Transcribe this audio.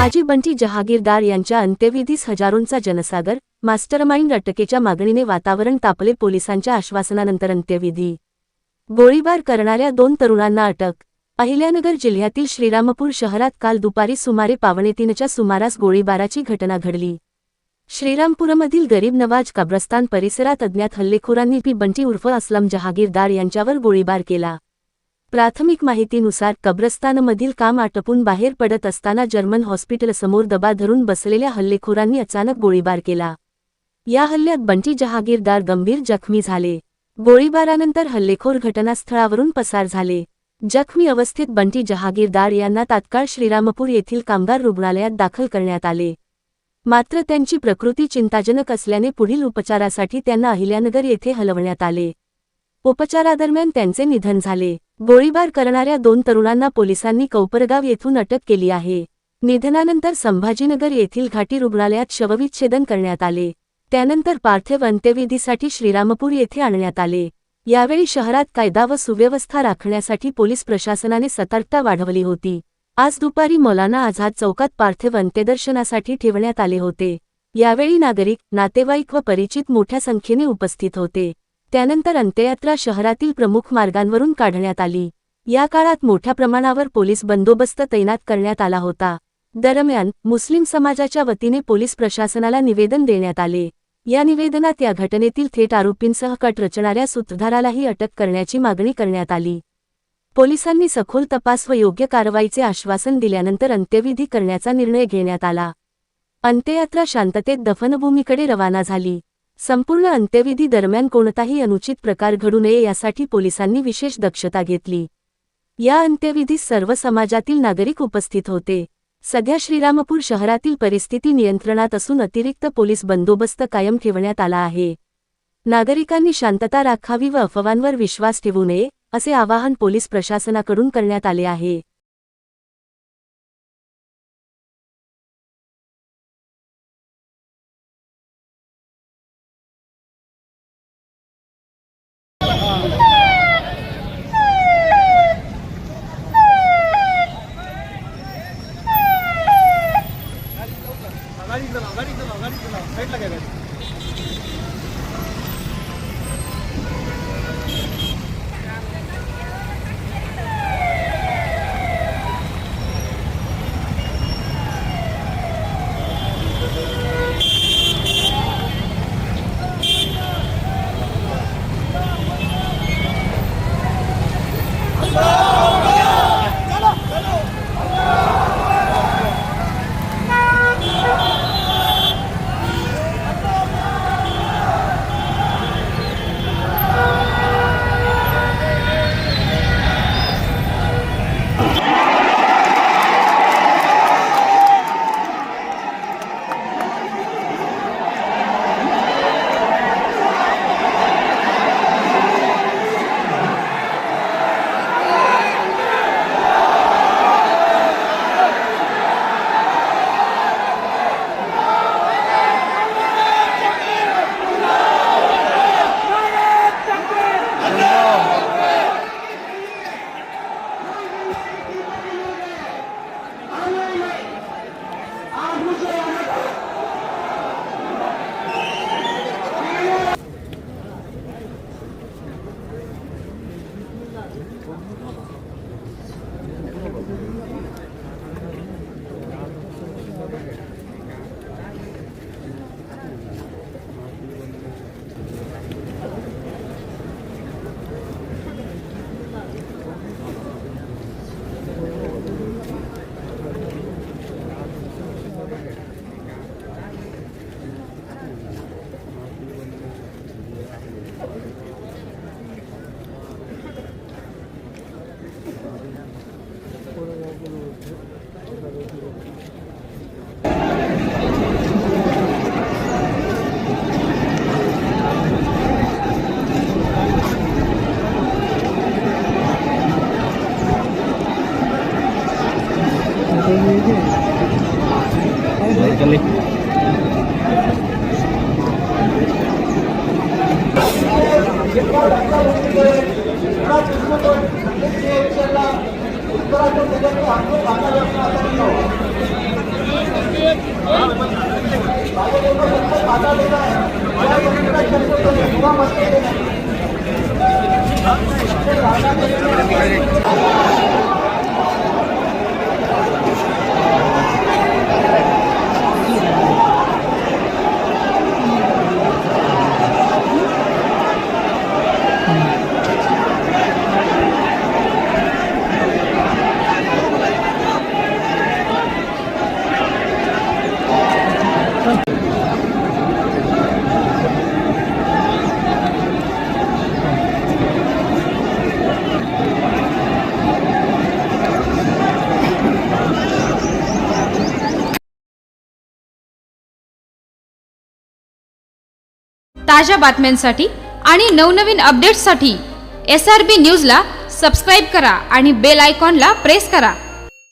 हाजी बंटी जहागीरदार यांच्या अंत्यविधीस हजारोंचा जनसागर, मास्टरमाइंड अटकेच्या मागणीने वातावरण तापले. पोलिसांच्या आश्वासनानंतर अंत्यविधी. गोळीबार करणाऱ्या 2 तरुणांना अटक. अहिल्यानगर जिल्ह्यातील श्रीरामपूर शहरात काल दुपारी सुमारे 2:15च्या सुमारास गोळीबाराची घटना घडली. श्रीरामपूरमधील गरीब नवाज कब्रस्तान परिसरात अज्ञात हल्लेखोरांनी पी बंटी उर्फ असलम जहागीरदार यांच्यावर गोळीबार केला. प्राथमिक माहितीनुसार कब्रस्तानमधील काम आटपून बाहेर पडत असताना जर्मन हॉस्पिटलसमोर दबा धरून बसलेल्या हल्लेखोरांनी अचानक गोळीबार केला. या हल्ल्यात बंटी जहागीरदार गंभीर जखमी झाले. गोळीबारानंतर हल्लेखोर घटनास्थळावरून पसार झाले. जखमी अवस्थेत बंटी जहागीरदार यांना तात्काळ श्रीरामपूर येथील कामगार रुग्णालयात दाखल करण्यात आले. मात्र त्यांची प्रकृती चिंताजनक असल्याने पुढील उपचारासाठी त्यांना अहिल्यानगर येथे हलवण्यात आले. उपचारादरम्यान त्यांचे निधन झाले. गोळीबार करणाऱ्या 2 तरुणांना पोलिसांनी कोपरगाव येथून अटक केली आहे. निधनानंतर संभाजीनगर येथील घाटी रुग्णालयात शवविच्छेदन करण्यात आले. त्यानंतर पार्थिव अंत्यविधीसाठी श्रीरामपूर येथे आणण्यात आले. यावेळी शहरात कायदा व सुव्यवस्था राखण्यासाठी पोलीस प्रशासनाने सतर्कता वाढवली होती. आज दुपारी मौलाना आझाद चौकात पार्थिव अंत्यदर्शनासाठी ठेवण्यात आले होते. यावेळी नागरिक, नातेवाईक व परिचित मोठ्या संख्येने उपस्थित होते. त्यानंतर अंत्ययात्रा शहरातील प्रमुख मार्गांवरून काढण्यात आली. या काळात मोठ्या प्रमाणावर पोलीस बंदोबस्त तैनात करण्यात आला होता. दरम्यान मुस्लिम समाजाच्या वतीने पोलीस प्रशासनाला निवेदन देण्यात आले. या निवेदनात या घटनेतील थेट आरोपींसह कट रचणाऱ्या सूत्रधारालाही अटक करण्याची मागणी करण्यात आली. पोलिसांनी सखोल तपास व योग्य कारवाईचे आश्वासन दिल्यानंतर अंत्यविधी करण्याचा निर्णय घेण्यात आला. अंत्ययात्रा शांततेत दफनभूमीकडे रवाना झाली. संपूर्ण अंत्यविधी दरम्यान कोणताही अनुचित प्रकार घडू नये यासाठी पोलिसांनी विशेष दक्षता घेतली. या अंत्यविधीस सर्व समाजातील नागरिक उपस्थित होते. सध्या श्रीरामपूर शहरातील परिस्थिती नियंत्रणात असून अतिरिक्त पोलीस बंदोबस्त कायम ठेवण्यात आला आहे. नागरिकांनी शांतता राखावी व अफवांवर विश्वास ठेवू नये, असे आवाहन पोलीस प्रशासनाकडून करण्यात आले आहे. उत्तराखंड ताज्या बातम्यांसाठी आणि नवनवीन अपडेट्ससाठी SRB न्यूजला सबस्क्राईब करा आणि बेल आयकॉनला प्रेस करा।